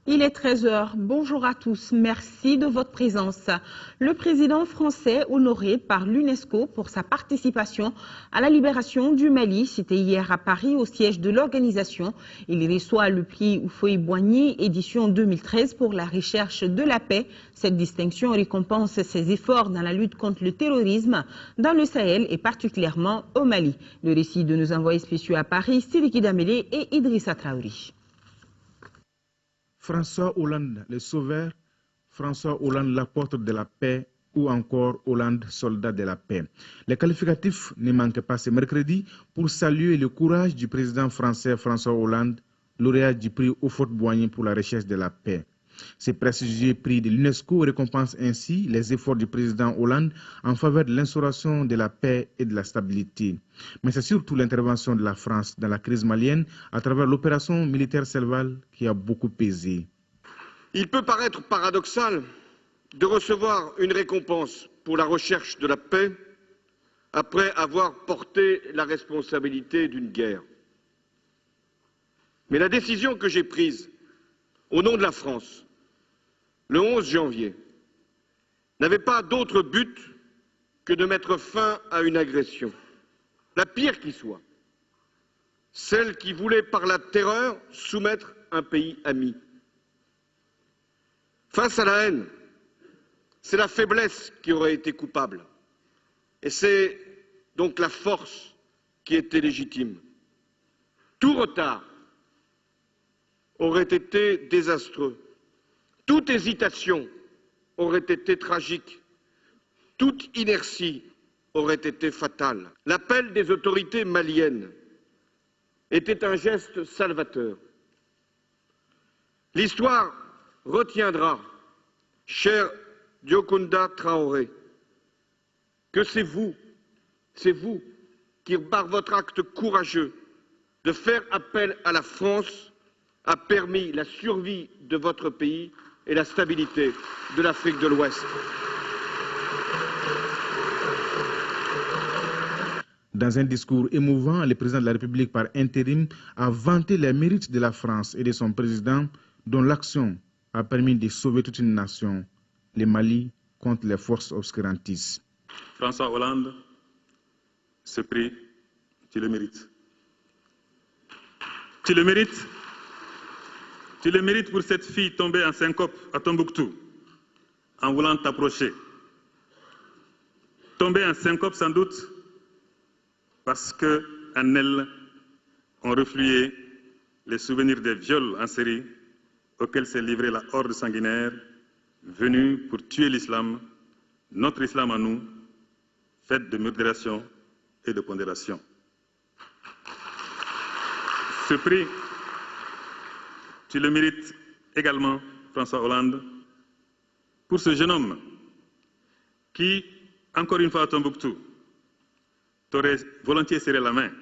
Il est 13 heures. Bonjour à tous. Merci de votre présence. Le président français honoré par l'UNESCO pour sa participation à la libération du Mali, cité hier à Paris au siège de l'organisation. Il reçoit le prix Houphouët-Boigny, édition 2013 pour la recherche de la paix. Cette distinction récompense ses efforts dans la lutte contre le terrorisme dans le Sahel et particulièrement au Mali. Le récit de nos envoyés spéciaux à Paris, Sidiki Damélé et Idrissa Traoré. François Hollande, le sauveur, François Hollande, l'apôtre de la paix, ou encore Hollande, soldat de la paix. Les qualificatifs ne manquent pas ce mercredi pour saluer le courage du président français François Hollande, lauréat du prix Houphouët-Boigny pour la recherche de la paix. Ce prestigieux prix de l'UNESCO récompense ainsi les efforts du président Hollande en faveur de l'instauration de la paix et de la stabilité. Mais c'est surtout l'intervention de la France dans la crise malienne à travers l'opération militaire Serval qui a beaucoup pesé. Il peut paraître paradoxal de recevoir une récompense pour la recherche de la paix après avoir porté la responsabilité d'une guerre. Mais la décision que j'ai prise au nom de la France, le 11 janvier, n'avait pas d'autre but que de mettre fin à une agression, la pire qui soit, celle qui voulait par la terreur soumettre un pays ami. Face à la haine, c'est la faiblesse qui aurait été coupable, et c'est donc la force qui était légitime. Tout retard aurait été désastreux. Toute hésitation aurait été tragique. Toute inertie aurait été fatale. L'appel des autorités maliennes était un geste salvateur. L'histoire retiendra, cher Diokounda Traoré, que c'est vous qui, par votre acte courageux de faire appel à la France, a permis la survie de votre pays et la stabilité de l'Afrique de l'Ouest. Dans un discours émouvant, le président de la République par intérim a vanté les mérites de la France et de son président, dont l'action a permis de sauver toute une nation, le Mali, contre les forces obscurantistes. François Hollande, ce prix, tu le mérites. Tu le mérites. Tu le mérites pour cette fille tombée en syncope à Tombouctou, en voulant t'approcher. Tombée en syncope sans doute, parce qu'en elle ont reflué les souvenirs des viols en série auxquels s'est livrée la horde sanguinaire venue pour tuer l'islam, notre islam à nous, fait de modération et de pondération. Ce prix, tu le mérites également, François Hollande, pour ce jeune homme qui, encore une fois à Tombouctou, t'aurait volontiers serré la main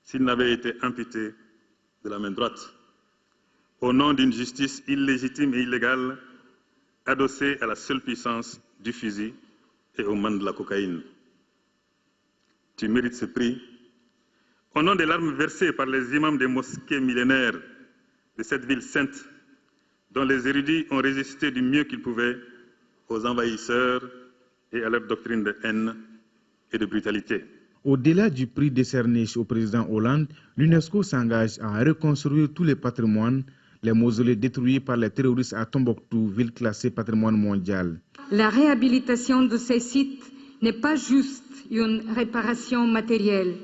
s'il n'avait été amputé de la main droite, au nom d'une justice illégitime et illégale, adossée à la seule puissance du fusil et aux mains de la cocaïne. Tu mérites ce prix au nom des larmes versées par les imams des mosquées millénaires de cette ville sainte, dont les érudits ont résisté du mieux qu'ils pouvaient aux envahisseurs et à leur doctrine de haine et de brutalité. Au-delà du prix décerné au président Hollande, l'UNESCO s'engage à reconstruire tous les patrimoines, les mausolées détruits par les terroristes à Tombouctou, ville classée patrimoine mondial. La réhabilitation de ces sites n'est pas juste une réparation matérielle,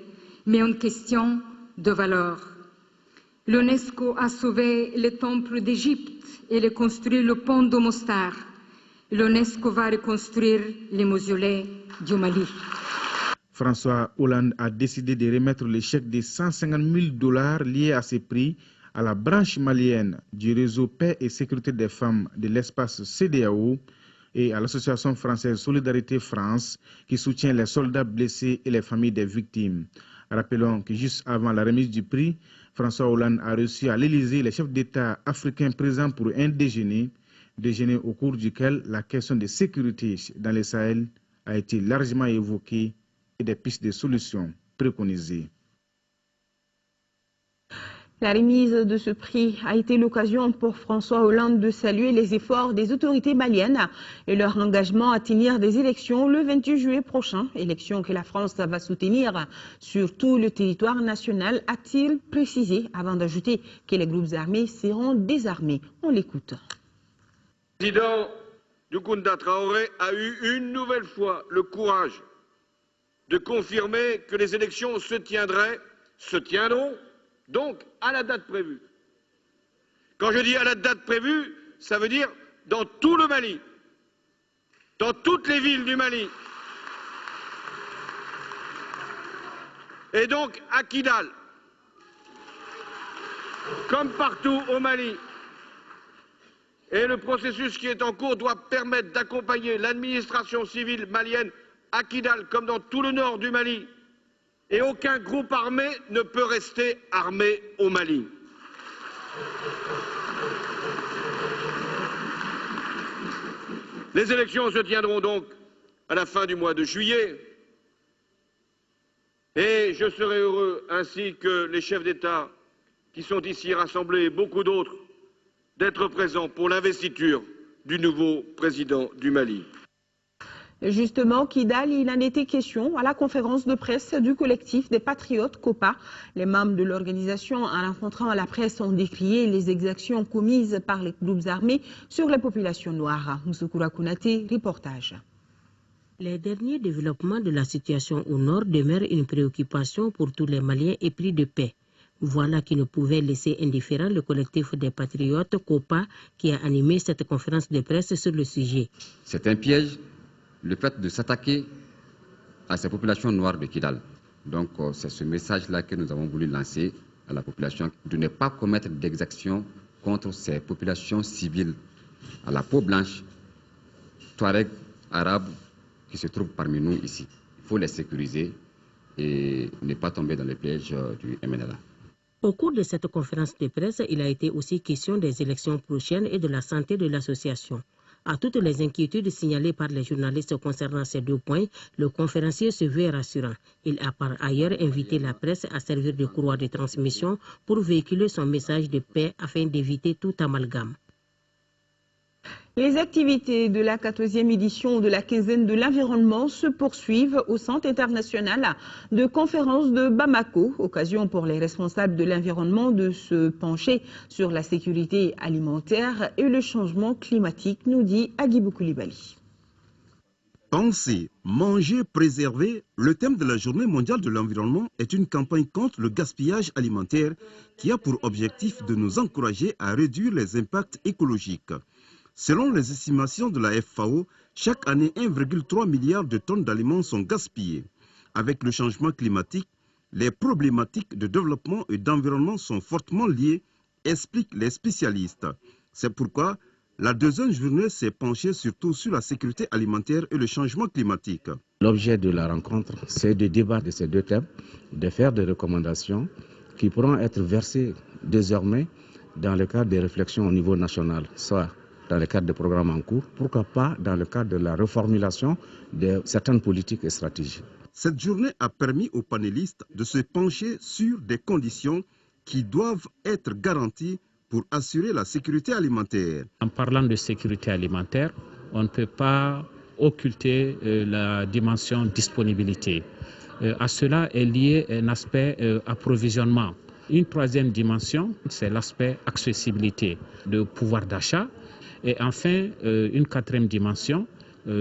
mais une question de valeur. L'UNESCO a sauvé le temple d'Égypte et construit le pont de Mostar. L'UNESCO va reconstruire les mausolées du Mali. François Hollande a décidé de remettre le chèque de 150 000 $ liés à ces prix à la branche malienne du réseau Paix et Sécurité des femmes de l'espace CEDEAO et à l'association française Solidarité France qui soutient les soldats blessés et les familles des victimes. Rappelons que juste avant la remise du prix, François Hollande a reçu à l'Élysée les chefs d'État africains présents pour un déjeuner au cours duquel la question de sécurité dans le Sahel a été largement évoquée et des pistes de solutions préconisées. La remise de ce prix a été l'occasion pour François Hollande de saluer les efforts des autorités maliennes et leur engagement à tenir des élections le 28 juillet prochain, élections que la France va soutenir sur tout le territoire national, a-t-il précisé, avant d'ajouter que les groupes armés seront désarmés. On l'écoute. Le président Doukounda Traoré a eu une nouvelle fois le courage de confirmer que les élections se tiendront donc à la date prévue. Quand je dis à la date prévue, ça veut dire dans tout le Mali, dans toutes les villes du Mali. Et donc à Kidal, comme partout au Mali. Et le processus qui est en cours doit permettre d'accompagner l'administration civile malienne à Kidal, comme dans tout le nord du Mali. Et aucun groupe armé ne peut rester armé au Mali. Les élections se tiendront donc à la fin du mois de juillet. Et je serai heureux, ainsi que les chefs d'État qui sont ici rassemblés et beaucoup d'autres, d'être présents pour l'investiture du nouveau président du Mali. Justement, Kidal, il en était question à la conférence de presse du collectif des patriotes COPA. Les membres de l'organisation, en rencontrant la presse, ont décrié les exactions commises par les groupes armés sur les populations noires. Moussoukoura Kounaté, reportage. Les derniers développements de la situation au nord demeurent une préoccupation pour tous les Maliens épris de paix. Voilà qui ne pouvait laisser indifférent le collectif des patriotes COPA qui a animé cette conférence de presse sur le sujet. C'est un piège, le fait de s'attaquer à ces populations noires de Kidal. Donc c'est ce message-là que nous avons voulu lancer à la population, de ne pas commettre d'exactions contre ces populations civiles à la peau blanche, Touaregs, Arabes, qui se trouvent parmi nous ici. Il faut les sécuriser et ne pas tomber dans les pièges du MNLA. Au cours de cette conférence de presse, il a été aussi question des élections prochaines et de la santé de l'association. À toutes les inquiétudes signalées par les journalistes concernant ces deux points, le conférencier se veut rassurant. Il a par ailleurs invité la presse à servir de courroie de transmission pour véhiculer son message de paix afin d'éviter tout amalgame. Les activités de la 14e édition de la quinzaine de l'environnement se poursuivent au Centre international de conférence de Bamako, occasion pour les responsables de l'environnement de se pencher sur la sécurité alimentaire et le changement climatique, nous dit Agibou Koulibaly. Penser, manger, préserver, le thème de la Journée mondiale de l'environnement est une campagne contre le gaspillage alimentaire qui a pour objectif de nous encourager à réduire les impacts écologiques. Selon les estimations de la FAO, chaque année 1,3 milliard de tonnes d'aliments sont gaspillées. Avec le changement climatique, les problématiques de développement et d'environnement sont fortement liées, expliquent les spécialistes. C'est pourquoi la deuxième journée s'est penchée surtout sur la sécurité alimentaire et le changement climatique. L'objet de la rencontre, c'est de débattre de ces deux thèmes, de faire des recommandations qui pourront être versées désormais dans le cadre des réflexions au niveau national, soit dans le cadre des programmes en cours, pourquoi pas dans le cadre de la reformulation de certaines politiques et stratégies. Cette journée a permis aux panélistes de se pencher sur des conditions qui doivent être garanties pour assurer la sécurité alimentaire. En parlant de sécurité alimentaire, on ne peut pas occulter la dimension disponibilité. À cela est lié un aspect approvisionnement. Une troisième dimension, c'est l'aspect accessibilité, de pouvoir d'achat. Et enfin, une quatrième dimension,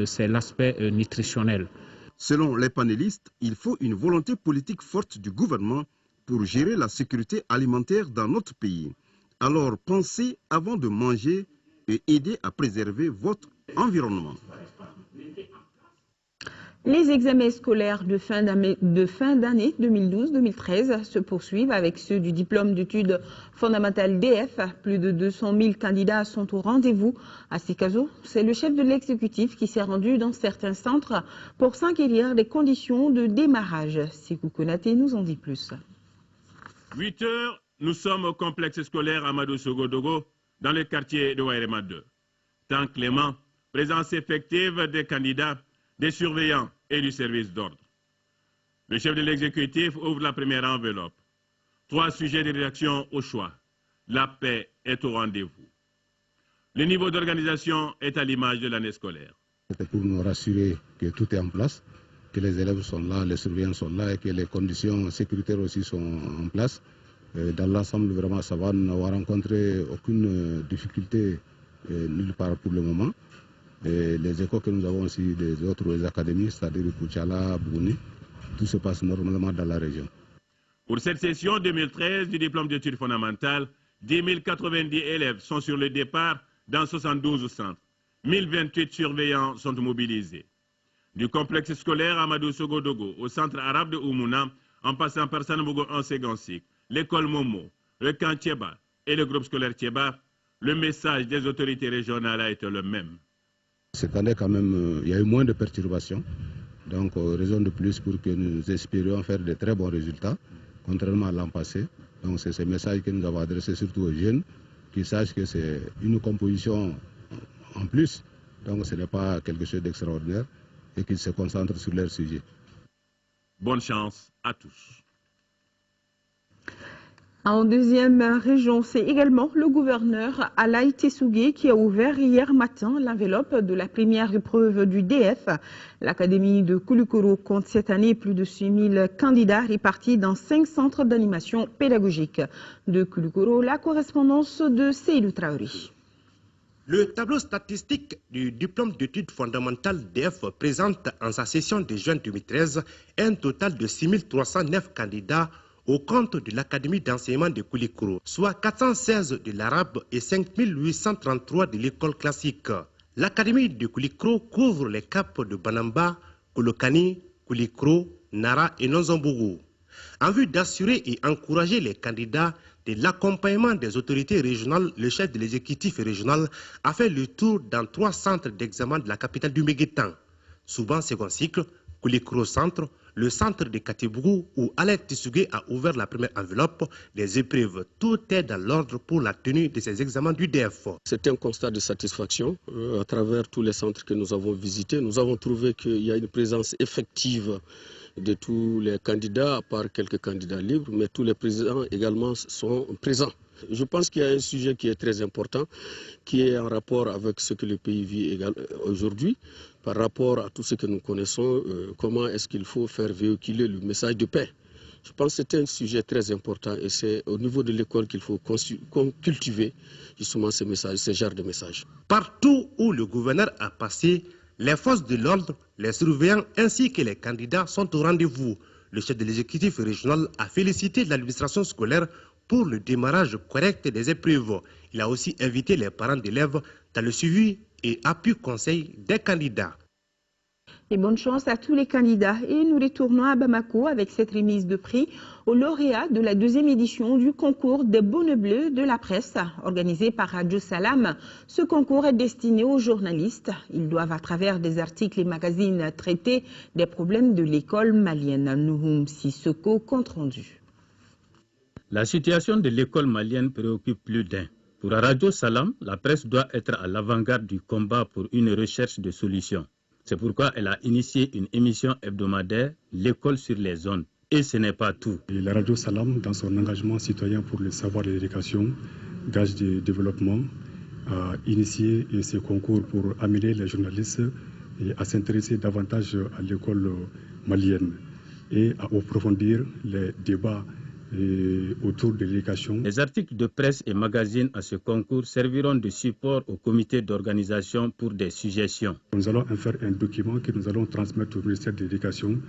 c'est l'aspect nutritionnel. Selon les panélistes, il faut une volonté politique forte du gouvernement pour gérer la sécurité alimentaire dans notre pays. Alors pensez avant de manger et aidez à préserver votre environnement. Les examens scolaires de fin d'année 2012-2013 se poursuivent avec ceux du diplôme d'études fondamentales DF. Plus de 200 000 candidats sont au rendez-vous. À Sikazo, c'est le chef de l'exécutif qui s'est rendu dans certains centres pour s'enquérir des conditions de démarrage. Sekou Konaté nous en dit plus. 8 heures, nous sommes au complexe scolaire Amadou Sogodogo dans le quartier de Wairema 2. Temps clément, présence effective des candidats, des surveillants et du service d'ordre. Le chef de l'exécutif ouvre la première enveloppe. 3 sujets de rédaction au choix. La paix est au rendez-vous. Le niveau d'organisation est à l'image de l'année scolaire. C'était pour nous rassurer que tout est en place, que les élèves sont là, les surveillants sont là et que les conditions sécuritaires aussi sont en place. Dans l'ensemble, vraiment, ça va, nous n'avons rencontré aucune difficulté nulle part pour le moment. Et les écoles que nous avons aussi des autres académies, c'est-à-dire Kouchala, Bouni, tout se passe normalement dans la région. Pour cette session 2013 du diplôme d'études fondamentales, 10 090 élèves sont sur le départ dans 72 centres. 1028 surveillants sont mobilisés. Du complexe scolaire Amadou Sogodogo au centre arabe de Oumouna, en passant par Sanobogo en Ségansik, l'école Momo, le camp Thieba et le groupe scolaire Thieba, le message des autorités régionales a été le même. Cette année, quand même, il y a eu moins de perturbations. Donc, raison de plus pour que nous espérions faire de très bons résultats, contrairement à l'an passé. Donc, c'est ce message que nous avons adressé surtout aux jeunes, qui sachent que c'est une composition en plus. Donc, ce n'est pas quelque chose d'extraordinaire et qu'ils se concentrent sur leur sujet. Bonne chance à tous. En deuxième région, c'est également le gouverneur Alaï Tessougué qui a ouvert hier matin l'enveloppe de la première épreuve du DF. L'Académie de Koulikoro compte cette année plus de 6 000 candidats répartis dans 5 centres d'animation pédagogique. De Koulikoro, la correspondance de Seydou Traoré. Le tableau statistique du diplôme d'études fondamentales DF présente en sa session de juin 2013 un total de 6 309 candidats au compte de l'Académie d'enseignement de Koulikoro, soit 416 de l'arabe et 5 833 de l'école classique. L'Académie de Koulikoro couvre les caps de Banamba, Kolokani, Koulikoro, Nara et Nonzombougou. En vue d'assurer et encourager les candidats de l'accompagnement des autorités régionales, le chef de l'exécutif régional a fait le tour dans 3 centres d'examen de la capitale du Méguétan. Souvent second cycle, Koulikoro Centre, le centre de Katibougou où Alain Tessougué a ouvert la première enveloppe des épreuves. Tout est dans l'ordre pour la tenue de ces examens du DF. C'est un constat de satisfaction. À travers tous les centres que nous avons visités, nous avons trouvé qu'il y a une présence effective de tous les candidats, à part quelques candidats libres, mais tous les présidents également sont présents. Je pense qu'il y a un sujet qui est très important, qui est en rapport avec ce que le pays vit aujourd'hui, par rapport à tout ce que nous connaissons, comment est-ce qu'il faut faire véhiculer le message de paix. Je pense que c'est un sujet très important et c'est au niveau de l'école qu'il faut cultiver justement ce message, ce genre de message. Partout où le gouverneur a passé, les forces de l'ordre, les surveillants ainsi que les candidats sont au rendez-vous. Le chef de l'exécutif régional a félicité l'administration scolaire pour le démarrage correct des épreuves. Il a aussi invité les parents d'élèves dans le suivi et appui conseil des candidats. Et bonne chance à tous les candidats. Et nous retournons à Bamako avec cette remise de prix aux lauréats de la 2e édition du concours des bonnets bleus de la presse organisé par Radio Salam. Ce concours est destiné aux journalistes. Ils doivent à travers des articles et magazines traiter des problèmes de l'école malienne. Nouhoum Sissoko, compte rendu. La situation de l'école malienne préoccupe plus d'un. Pour Radio Salam, la presse doit être à l'avant-garde du combat pour une recherche de solutions. C'est pourquoi elle a initié une émission hebdomadaire, L'école sur les ondes. Et ce n'est pas tout. Et la Radio Salam, dans son engagement citoyen pour le savoir et l'éducation, gage de développement, a initié ce concours pour amener les journalistes à s'intéresser davantage à l'école malienne et à approfondir les débats autour de l'éducation. Les articles de presse et magazines à ce concours serviront de support au comité d'organisation pour des suggestions. Nous allons en faire un document que nous allons transmettre au ministère de l'Éducation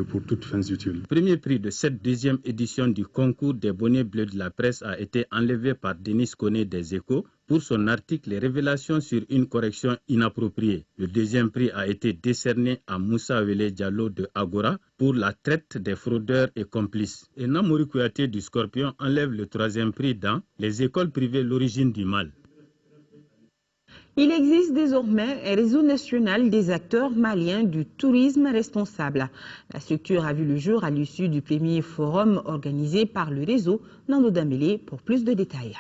pour toutes fins utiles. Le premier prix de cette 2e édition du concours des bonnets bleus de la presse a été enlevé par Denis Koné des Échos pour son article « Les révélations sur une correction inappropriée ». Le 2e prix a été décerné à Moussa Wele Diallo de Agora pour la traite des fraudeurs et complices. Et Namouri Kouyaté du Scorpion enlève le 3e prix dans « Les écoles privées, l'origine du mal ». Il existe désormais un réseau national des acteurs maliens du tourisme responsable. La structure a vu le jour à l'issue du premier forum organisé par le réseau. Nando Dambélé pour plus de détails.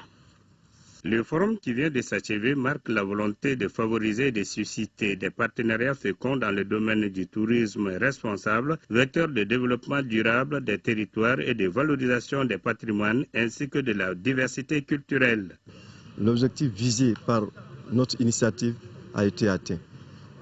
Le forum qui vient de s'achever marque la volonté de favoriser et de susciter des partenariats féconds dans le domaine du tourisme responsable, vecteur de développement durable des territoires et de valorisation des patrimoines ainsi que de la diversité culturelle. L'objectif visé par notre initiative a été atteint.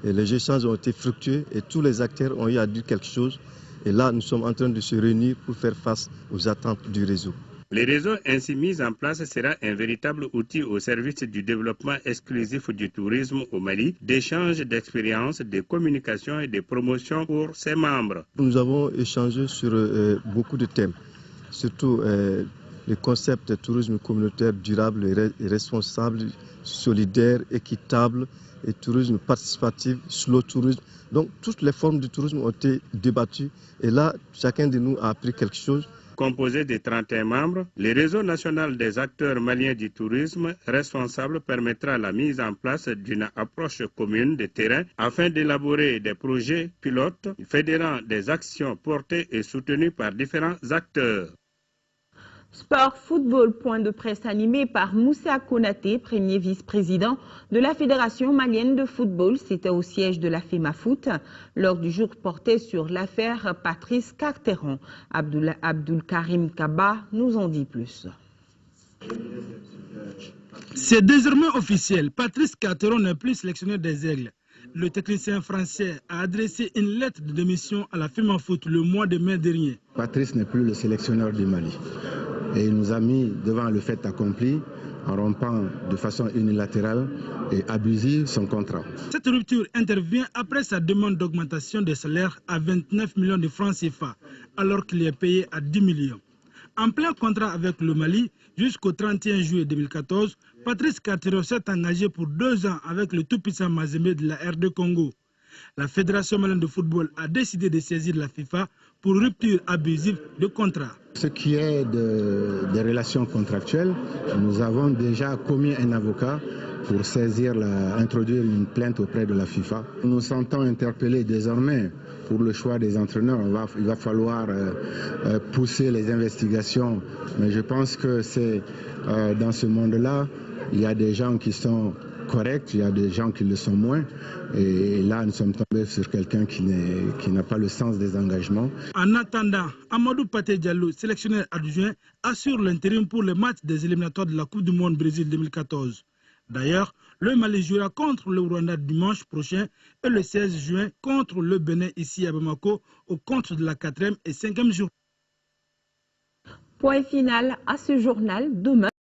Et les échanges ont été fructueux et tous les acteurs ont eu à dire quelque chose. Et là, nous sommes en train de se réunir pour faire face aux attentes du réseau. Le réseau ainsi mis en place sera un véritable outil au service du développement exclusif du tourisme au Mali, d'échange d'expériences, de communication et de promotion pour ses membres. Nous avons échangé sur beaucoup de thèmes, surtout le concept de tourisme communautaire durable et responsable, solidaire, équitable et tourisme participatif, slow tourisme. Donc toutes les formes de tourisme ont été débattues et là, chacun de nous a appris quelque chose. Composé de 31 membres, le réseau national des acteurs maliens du tourisme responsable permettra la mise en place d'une approche commune de terrain afin d'élaborer des projets pilotes fédérant des actions portées et soutenues par différents acteurs. Sport football, point de presse animé par Moussa Konaté, premier vice-président de la Fédération malienne de football. C'était au siège de la FEMAFoot lors du jour porté sur l'affaire Patrice Carteron. Abdul Karim Kaba nous en dit plus. C'est désormais officiel. Patrice Carteron n'est plus sélectionneur des Aigles. Le technicien français a adressé une lettre de démission à la FEMAFoot le mois de mai dernier. Patrice n'est plus le sélectionneur du Mali. Et il nous a mis devant le fait accompli en rompant de façon unilatérale et abusive son contrat. Cette rupture intervient après sa demande d'augmentation des salaires à 29 millions de francs CFA, alors qu'il est payé à 10 millions. En plein contrat avec le Mali, jusqu'au 31 juillet 2014, Patrice Carteron s'est engagé pour 2 ans avec le tout-puissant Mazembe de la RD Congo. La Fédération malienne de football a décidé de saisir la FIFA pour rupture abusive de contrat. Ce qui est des relations contractuelles, nous avons déjà commis un avocat pour introduire une plainte auprès de la FIFA. Nous nous sentons interpellés désormais pour le choix des entraîneurs. Il va falloir pousser les investigations, mais je pense que c'est dans ce monde-là, il y a des gens qui sont corrects, il y a des gens qui le sont moins. Et là, nous sommes tombés sur quelqu'un qui n'a pas le sens des engagements. En attendant, Amadou Paté Diallo, sélectionneur adjoint, assure l'intérim pour les matchs des éliminatoires de la Coupe du Monde Brésil 2014. D'ailleurs, le Mali jouera contre le Rwanda dimanche prochain et le 16 juin contre le Bénin ici à Bamako au compte de la 4e et 5e journée. Point final à ce journal demain.